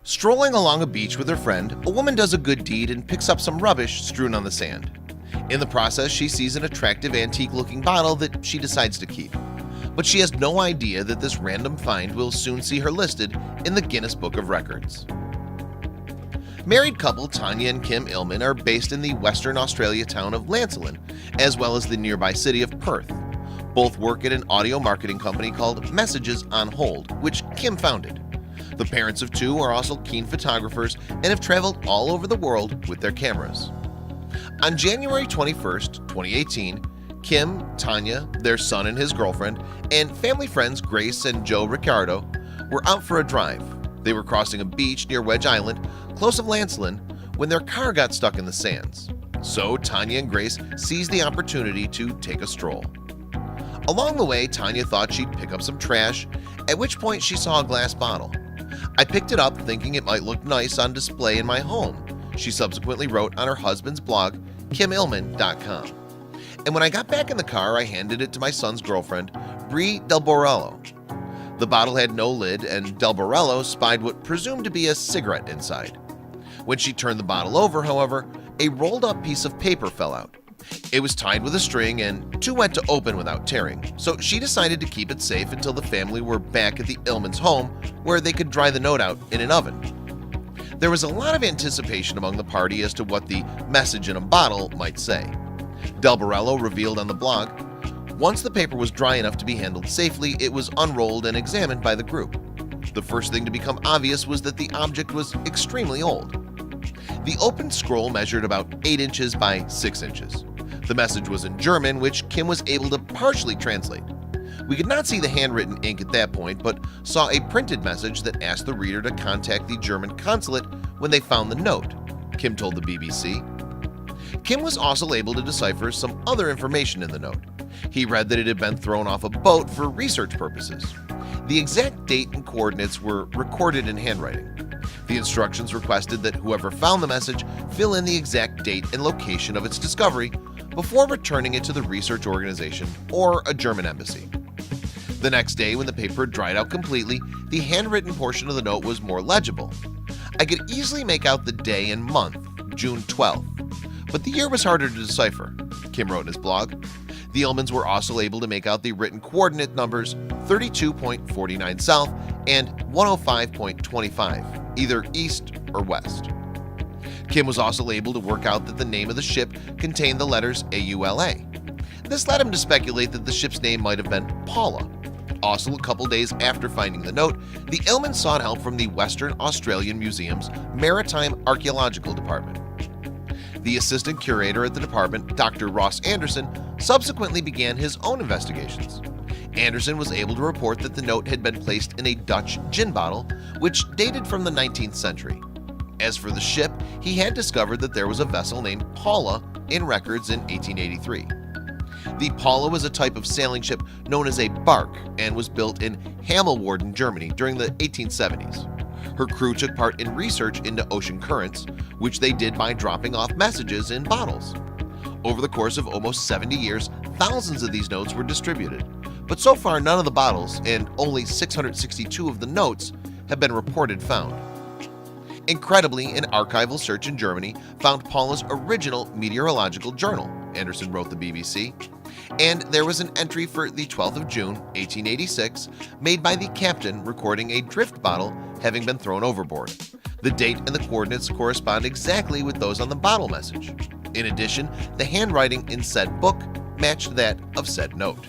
Strolling along a beach with her friend, a woman does a good deed and picks up some rubbish strewn on the sand. In the process, she sees an attractive antique-looking bottle that she decides to keep. But she has no idea that this random find will soon see her listed in the Guinness Book of Records. Married couple Tanya and Kim Illman are based in the Western Australia town of Lancelin, as well as the nearby city of Perth. Both work at an audio marketing company called Messages on Hold, which Kim founded. The parents of two are also keen photographers and have traveled all over the world with their cameras. On January 21st, 2018, Kim, Tanya, their son and his girlfriend, and family friends Grace and Joe Ricardo were out for a drive. They were crossing a beach near Wedge Island, close of Lancelin, when their car got stuck in the sands. So Tanya and Grace seized the opportunity to take a stroll. Along the way, Tanya thought she'd pick up some trash, at which point she saw a glass bottle. "I picked it up thinking it might look nice on display in my home," she subsequently wrote on her husband's blog, KimIllman.com. "And when I got back in the car, I handed it to my son's girlfriend, Brie Del Borello. The bottle had no lid, and Del Borello spied what presumed to be a cigarette inside. When she turned the bottle over, however, a rolled-up piece of paper fell out. It was tied with a string and too wet to open without tearing, so she decided to keep it safe until the family were back at the Illmans' home, where they could dry the note out in an oven." There was a lot of anticipation among the party as to what the message in a bottle might say. Del Borello revealed on the blog, "Once the paper was dry enough to be handled safely, it was unrolled and examined by the group. The first thing to become obvious was that the object was extremely old. The open scroll measured about 8 inches by 6 inches. The message was in German, which Kim was able to partially translate. We could not see the handwritten ink at that point, but saw a printed message that asked the reader to contact the German consulate when they found the note," Kim told the BBC. Kim was also able to decipher some other information in the note. He read that it had been thrown off a boat for research purposes. The exact date and coordinates were recorded in handwriting. The instructions requested that whoever found the message fill in the exact date and location of its discovery before returning it to the research organization or a German embassy. The next day, when the paper dried out completely, the handwritten portion of the note was more legible. "I could easily make out the day and month, June 12th, but the year was harder to decipher," Kim wrote in his blog. The Illmans were also able to make out the written coordinate numbers 32.49 south and 105.25, either east or west. Kim was also able to work out that the name of the ship contained the letters AULA. This led him to speculate that the ship's name might have been Paula. Also, a couple days after finding the note, the Illmans sought help from the Western Australian Museum's Maritime Archaeological Department. The assistant curator at the department, Dr. Ross Anderson, subsequently began his own investigations. Anderson was able to report that the note had been placed in a Dutch gin bottle, which dated from the 19th century. As for the ship, he had discovered that there was a vessel named Paula in records in 1883. The Paula was a type of sailing ship known as a bark and was built in Hamelwarden, Germany during the 1870s. Her crew took part in research into ocean currents, which they did by dropping off messages in bottles. Over the course of almost 70 years, thousands of these notes were distributed, but so far none of the bottles and only 662 of the notes have been reported found. Incredibly, an archival search in Germany found Paula's original meteorological journal, Anderson wrote the BBC, and there was an entry for the 12th of June, 1886, made by the captain recording a drift bottle having been thrown overboard. The date and the coordinates correspond exactly with those on the bottle message. In addition, the handwriting in said book matched that of said note.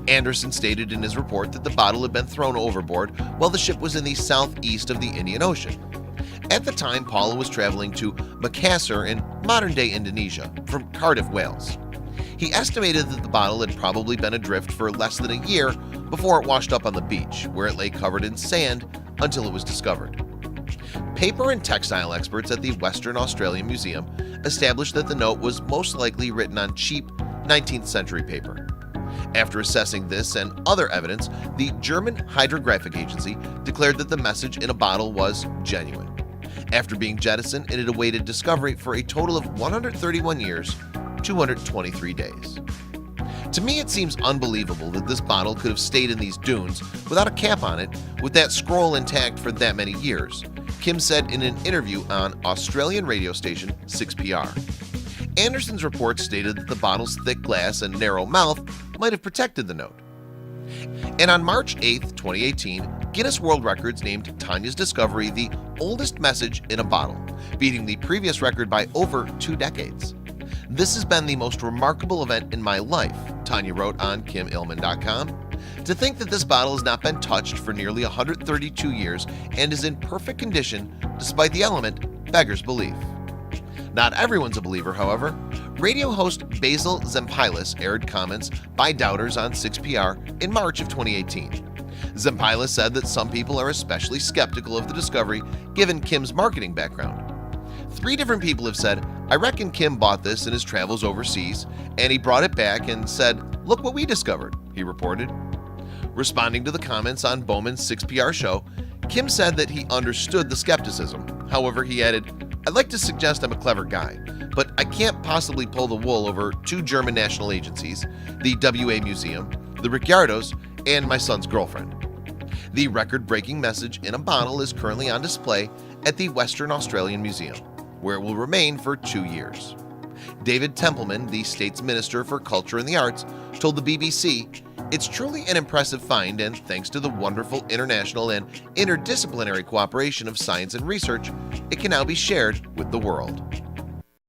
Anderson stated in his report that the bottle had been thrown overboard while the ship was in the southeast of the Indian Ocean. At the time, Paula was traveling to Makassar in modern-day Indonesia from Cardiff, Wales. He estimated that the bottle had probably been adrift for less than a year before it washed up on the beach, where it lay covered in sand until it was discovered. Paper and textile experts at the Western Australian Museum established that the note was most likely written on cheap 19th century paper. After assessing this and other evidence, the German Hydrographic Agency declared that the message in a bottle was genuine. After being jettisoned, it had awaited discovery for a total of 131 years, 223 days. To me, it seems unbelievable that this bottle could have stayed in these dunes without a cap on it with that scroll intact for that many years, Kim said in an interview on Australian radio station 6PR. Anderson's report stated that the bottle's thick glass and narrow mouth might have protected the note. And on March 8, 2018, Guinness World Records named Tanya's discovery the oldest message in a bottle, beating the previous record by over 2 decades. "This has been the most remarkable event in my life," Tanya wrote on KimIllman.com. "To think that this bottle has not been touched for nearly 132 years and is in perfect condition despite the element beggars belief." Not everyone's a believer, however. Radio host Basil Zempailis aired comments by doubters on 6PR in March of 2018. Zempailis said that some people are especially skeptical of the discovery given Kim's marketing background. 3 different people have said, "I reckon Kim bought this in his travels overseas, and he brought it back and said, 'Look what we discovered,'" he reported. Responding to the comments on Bowman's 6PR show, Kim said that he understood the skepticism. However, he added, "I'd like to suggest I'm a clever guy, but I can't possibly pull the wool over 2 German national agencies, the WA Museum, the Ricciardos, and my son's girlfriend." The record-breaking message in a bottle is currently on display at the Western Australian Museum, where it will remain for 2 years. David Templeman, the state's Minister for Culture and the Arts, told the BBC, "It's truly an impressive find, and thanks to the wonderful international and interdisciplinary cooperation of science and research, it can now be shared with the world."